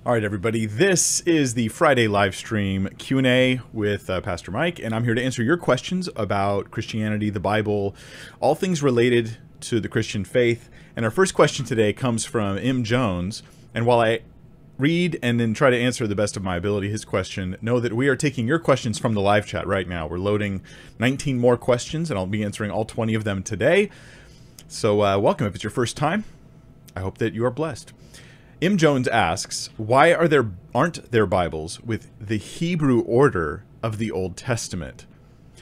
All right, everybody, this is the Friday live stream Q&A with Pastor Mike, and I'm here to answer your questions about Christianity, the Bible, all things related to the Christian faith. And our first question today comes from M. Jones, and while I read and then try to answer the best of my ability his question, know that we are taking your questions from the live chat right now. We're loading 19 more questions, and I'll be answering all 20 of them today. So welcome. If it's your first time, I hope that you are blessed. M. Jones asks, why aren't there Bibles with the Hebrew order of the Old Testament?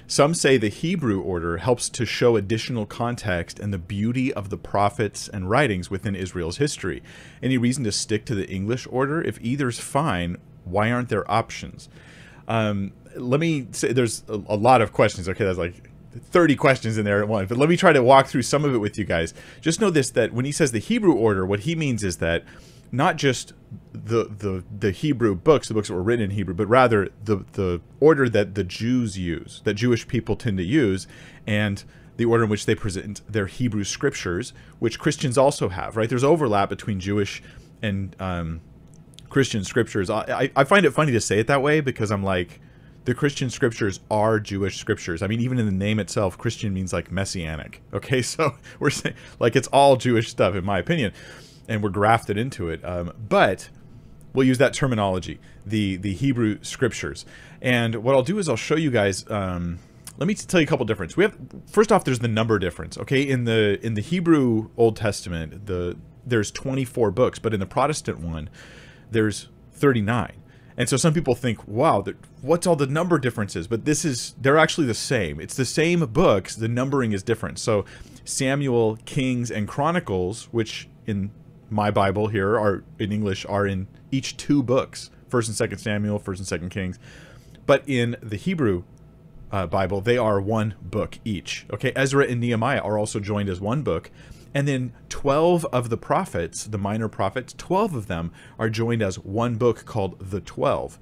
Some say the Hebrew order helps to show additional context and the beauty of the prophets and writings within Israel's history. Any reason to stick to the English order? If either's fine, why aren't there options? Let me say, there's a lot of questions. Okay, that's like 30 questions in there at once. But let me try to walk through some of it with you guys. Just know this, that when he says the Hebrew order, what he means is that not just the Hebrew books, the books that were written in Hebrew, but rather the order that the Jews use, that Jewish people tend to use, and the order in which they present their Hebrew scriptures, which Christians also have, right? There's overlap between Jewish and Christian scriptures. I find it funny to say it that way because I'm like, the Christian scriptures are Jewish scriptures. I mean, even in the name itself, Christian means like messianic. Okay, so we're saying like it's all Jewish stuff, in my opinion, and we're grafted into it. But we'll use that terminology, the Hebrew scriptures. And what I'll do is I'll show you guys. Let me tell you a couple differences. We have, first off, there's the number difference. Okay, in the Hebrew Old Testament, there's 24 books, but in the Protestant one, there's 39. And so some people think, wow, what's all the number differences? But they're actually the same. It's the same books. The numbering is different. So Samuel, Kings, and Chronicles, which in my Bible here are in English, are in each 2 books, 1st and 2nd Samuel, 1st and 2nd Kings. But in the Hebrew Bible, they are 1 book each. Okay, Ezra and Nehemiah are also joined as 1 book. And then 12 of the prophets, the minor prophets, 12 of them are joined as 1 book called the 12.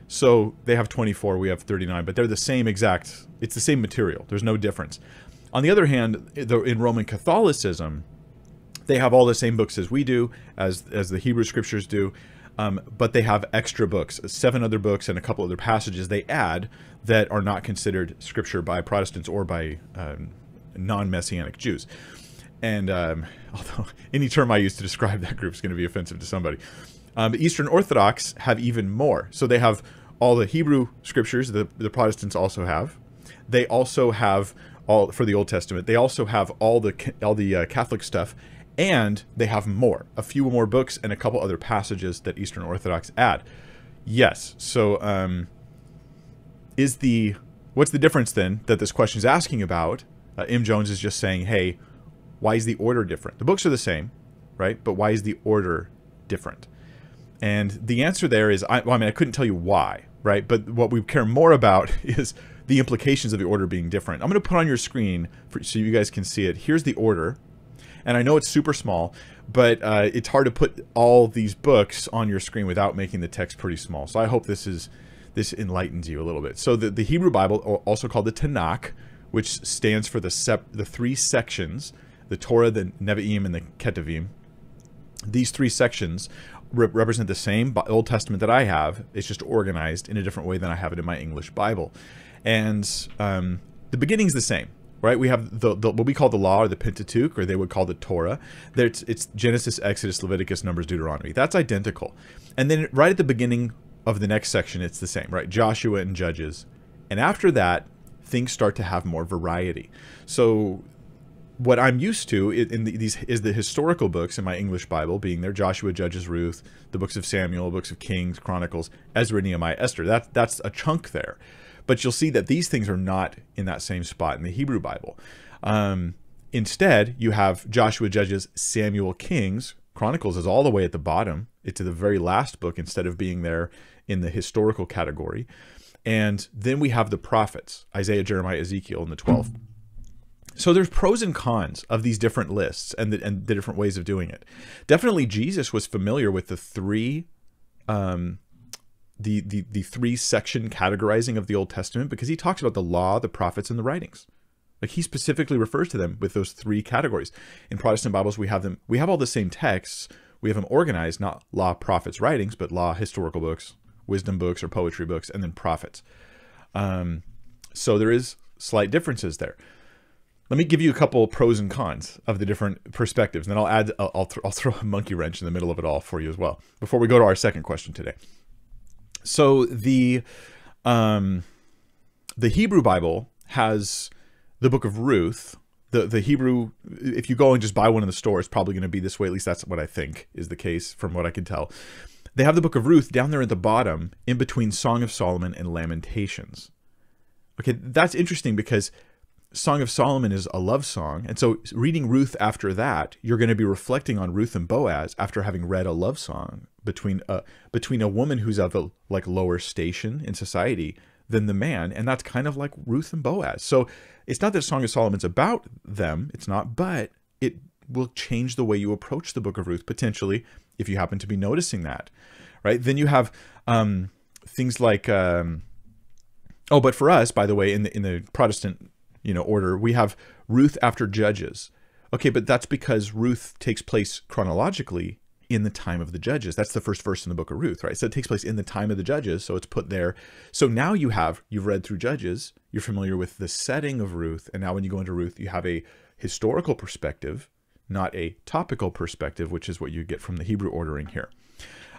So they have 24, we have 39, but they're the same exact, it's the same material. There's no difference. On the other hand, in Roman Catholicism, they have all the same books as we do, as the Hebrew scriptures do, but they have extra books, 7 other books and a couple other passages they add that are not considered scripture by Protestants or by non-Messianic Jews. And although any term I use to describe that group is going to be offensive to somebody. Eastern Orthodox have even more. So they have all the Hebrew scriptures the Protestants also have. They also have all, for the Old Testament, they also have all the Catholic stuff. And they have more, a few more books and a couple other passages that Eastern Orthodox add. Yes, so what's the difference then that this question is asking about? M. Jones is just saying, hey, why is the order different? The books are the same, right? But why is the order different? And the answer there is, I couldn't tell you why, right? But what we care more about is the implications of the order being different. I'm going to put on your screen so you guys can see it. Here's the order. And I know it's super small, but it's hard to put all these books on your screen without making the text pretty small. So I hope this enlightens you a little bit. So the Hebrew Bible, also called the Tanakh, which stands for the 3 sections, the Torah, the Nevi'im, and the Ketuvim. These 3 sections represent the same Old Testament that I have. It's just organized in a different way than I have it in my English Bible. And the beginning's the same. Right, we have what we call the law, or the Pentateuch, or they would call the Torah. It's Genesis, Exodus, Leviticus, Numbers, Deuteronomy. That's identical. And then right at the beginning of the next section, it's the same, right? Joshua and Judges. And after that, things start to have more variety. So what I'm used to is the historical books in my English Bible being there: Joshua, Judges, Ruth, the books of Samuel, books of Kings, Chronicles, Ezra, Nehemiah, Esther. That's a chunk there. But you'll see that these things are not in that same spot in the Hebrew Bible. Instead, you have Joshua, Judges, Samuel, Kings. Chronicles is all the way at the bottom. It's the very last book instead of being there in the historical category. And then we have the prophets, Isaiah, Jeremiah, Ezekiel, and the 12. So there's pros and cons of these different lists and the different ways of doing it. Definitely Jesus was familiar with the 3 section categorizing of the Old Testament, because he talks about the law, the prophets, and the writings. Like, he specifically refers to them with those 3 categories. In Protestant Bibles, we have all the same texts. We have them organized, not law, prophets, writings, but law, historical books, wisdom books, or poetry books, and then prophets. So there is slight differences there. Let me give you a couple pros and cons of the different perspectives, and then I'll throw a monkey wrench in the middle of it all for you as well, before we go to our second question today. So the Hebrew Bible has the book of Ruth. The Hebrew, if you go and just buy one in the store, it's probably going to be this way. At least that's what I think is the case from what I can tell. They have the book of Ruth down there at the bottom in between Song of Solomon and Lamentations. Okay, that's interesting because Song of Solomon is a love song. And so reading Ruth after that, you're going to be reflecting on Ruth and Boaz after having read a love song between a woman who's of a lower station in society than the man. And that's kind of like Ruth and Boaz. So it's not that Song of Solomon's about them. It's not, but it will change the way you approach the book of Ruth, potentially, if you happen to be noticing that, right? Then you have things like, but for us, by the way, in the Protestant order, we have Ruth after Judges. Okay, but that's because Ruth takes place chronologically in the time of the Judges. That's the first verse in the book of Ruth, right? So it takes place in the time of the Judges, so it's put there. So now you've read through Judges, you're familiar with the setting of Ruth, and now when you go into Ruth, you have a historical perspective, not a topical perspective, which is what you get from the Hebrew ordering here.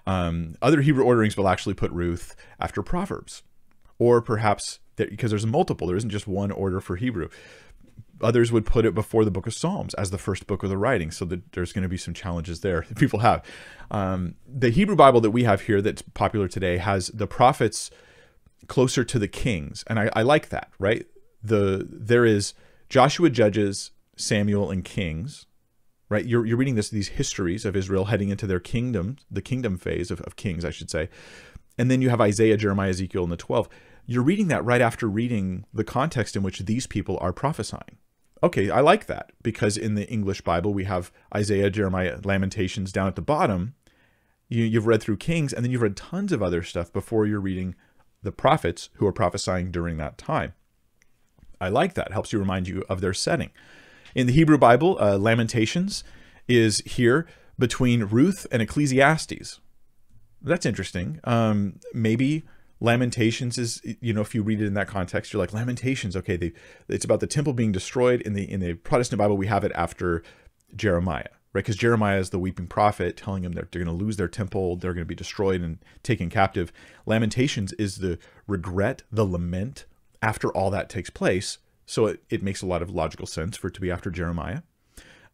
Other Hebrew orderings will actually put Ruth after Proverbs, or perhaps because there's multiple, there isn't just one order for Hebrew. Others would put it before the book of Psalms as the first book of the writing, so that there's going to be some challenges there that people have. The Hebrew Bible that we have here that's popular today has the prophets closer to the kings, and I like that, right? There is Joshua, Judges, Samuel, and Kings, right? You're reading these histories of Israel heading into their kingdom, the kingdom phase of kings, I should say. And then you have Isaiah, Jeremiah, Ezekiel, and the 12. You're reading that right after reading the context in which these people are prophesying. Okay, I like that, because in the English Bible, we have Isaiah, Jeremiah, Lamentations down at the bottom. You've read through Kings, and then you've read tons of other stuff before you're reading the prophets who are prophesying during that time. I like that. It helps you remind you of their setting. In the Hebrew Bible, Lamentations is here between Ruth and Ecclesiastes. That's interesting. Maybe Lamentations is, if you read it in that context, you're like, Lamentations, okay, it's about the temple being destroyed. In the Protestant Bible, we have it after Jeremiah, right? Because Jeremiah is the weeping prophet telling them that they're going to lose their temple, they're going to be destroyed and taken captive. Lamentations is the regret, the lament after all that takes place. So it makes a lot of logical sense for it to be after Jeremiah.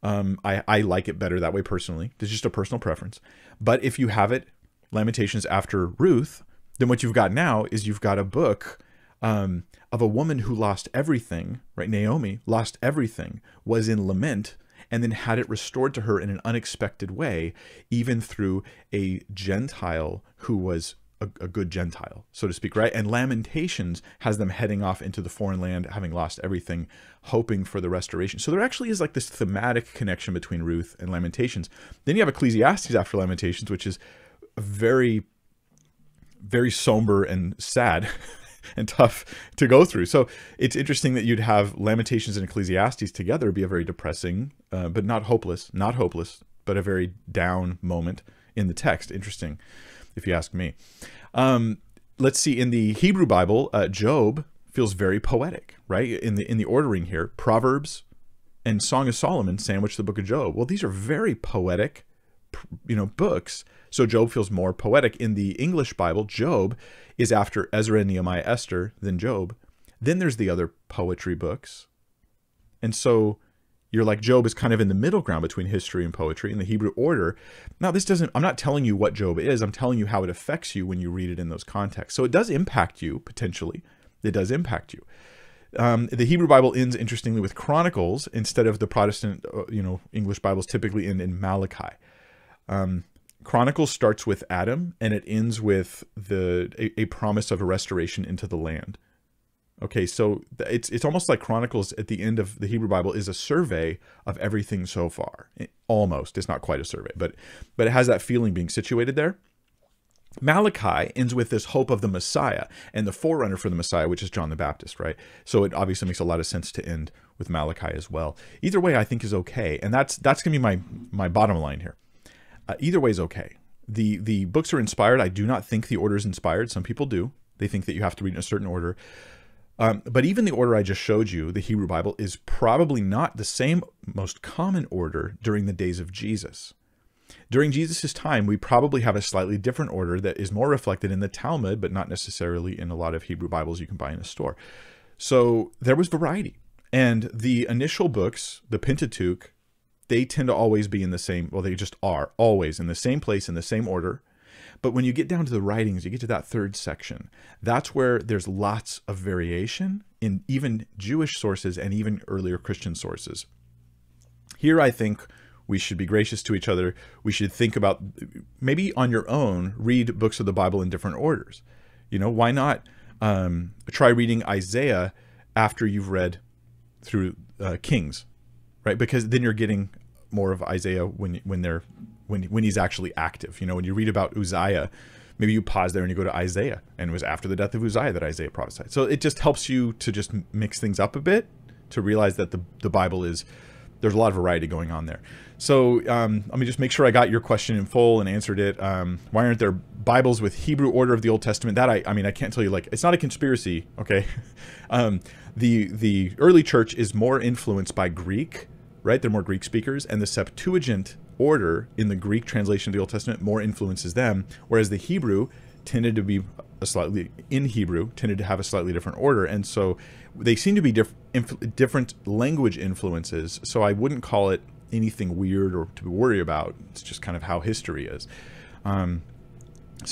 I like it better that way personally. It's just a personal preference. But if you have it, Lamentations after Ruth, then what you've got now is you've got a book of a woman who lost everything, right? Naomi lost everything, was in lament, and then had it restored to her in an unexpected way, even through a Gentile who was a good Gentile, so to speak, right? And Lamentations has them heading off into the foreign land, having lost everything, hoping for the restoration. So there actually is like this thematic connection between Ruth and Lamentations. Then you have Ecclesiastes after Lamentations, which is very, very somber and sad and tough to go through. So it's interesting that you'd have Lamentations and Ecclesiastes together be a very depressing, but not hopeless, but a very down moment in the text. Interesting, if you ask me. Let's see, in the Hebrew Bible, Job feels very poetic, right? In the ordering here, Proverbs and Song of Solomon sandwich the book of Job. Well, these are very poetic, books. So Job feels more poetic. In the English Bible, Job is after Ezra, Nehemiah, Esther, then Job. Then there's the other poetry books. And so you're like, Job is kind of in the middle ground between history and poetry in the Hebrew order. Now, I'm not telling you what Job is. I'm telling you how it affects you when you read it in those contexts. So it does impact you, potentially. It does impact you. The Hebrew Bible ends, interestingly, with Chronicles instead of the Protestant, English Bibles typically end in Malachi. Chronicles starts with Adam, and it ends with a promise of a restoration into the land. Okay, so it's almost like Chronicles at the end of the Hebrew Bible is a survey of everything so far. Almost. It's not quite a survey, but it has that feeling being situated there. Malachi ends with this hope of the Messiah and the forerunner for the Messiah, which is John the Baptist, right? So it obviously makes a lot of sense to end with Malachi as well. Either way, I think is okay, and that's going to be my bottom line here. Either way is okay. The books are inspired. I do not think the order is inspired. Some people do. They think that you have to read in a certain order. But even the order I just showed you, the Hebrew Bible, is probably not the same most common order during the days of Jesus. During Jesus' time, we probably have a slightly different order that is more reflected in the Talmud, but not necessarily in a lot of Hebrew Bibles you can buy in a store. So there was variety. And the initial books, the Pentateuch, they tend to always be in the same, well, they just are always in the same place, in the same order. But when you get down to the writings, you get to that third section. That's where there's lots of variation in even Jewish sources and even earlier Christian sources. Here, I think we should be gracious to each other. We should think about, maybe on your own, read books of the Bible in different orders. You know, why not try reading Isaiah after you've read through Kings, right? Because then you're getting more of Isaiah when he's actually active. You know, when you read about Uzziah, maybe you pause there and you go to Isaiah, and it was after the death of Uzziah that Isaiah prophesied. So it just helps you to just mix things up a bit, to realize that the Bible is, there's a lot of variety going on there. So let me just make sure I got your question in full and answered it. Why aren't there Bibles with Hebrew order of the Old Testament? That I mean, I can't tell you, like, it's not a conspiracy, okay? The early church is more influenced by Greek, right? They're more Greek speakers, and the Septuagint order in the Greek translation of the Old Testament more influences them, whereas the Hebrew tended to be tended to have a slightly different order, and so they seem to be different language influences. So I wouldn't call it anything weird or to worry about. It's just kind of how history is. Some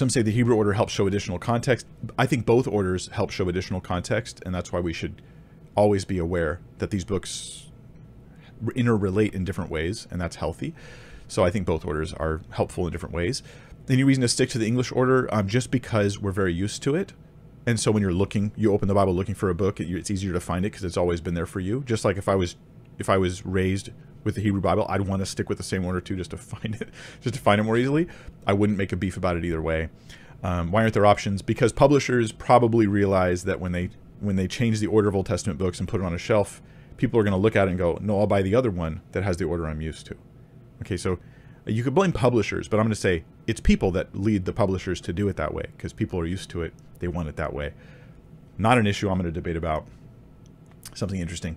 say the Hebrew order helps show additional context. I think both orders help show additional context, and that's why we should always be aware that these books interrelate in different ways, and that's healthy. So I think both orders are helpful in different ways. Any reason to stick to the English order? Just because we're very used to it. And so when you're looking, you open the Bible looking for a book, it's easier to find it because it's always been there for you. Just like if I was raised with the Hebrew Bible, I'd want to stick with the same order too, just to find it more easily. I wouldn't make a beef about it either way. Why aren't there options? Because publishers probably realize that when they change the order of Old Testament books and put it on a shelf, people are going to look at it and go, no, I'll buy the other one that has the order I'm used to. Okay, so you could blame publishers, but I'm going to say it's people that lead the publishers to do it that way because people are used to it. They want it that way. Not an issue I'm going to debate about. Something interesting.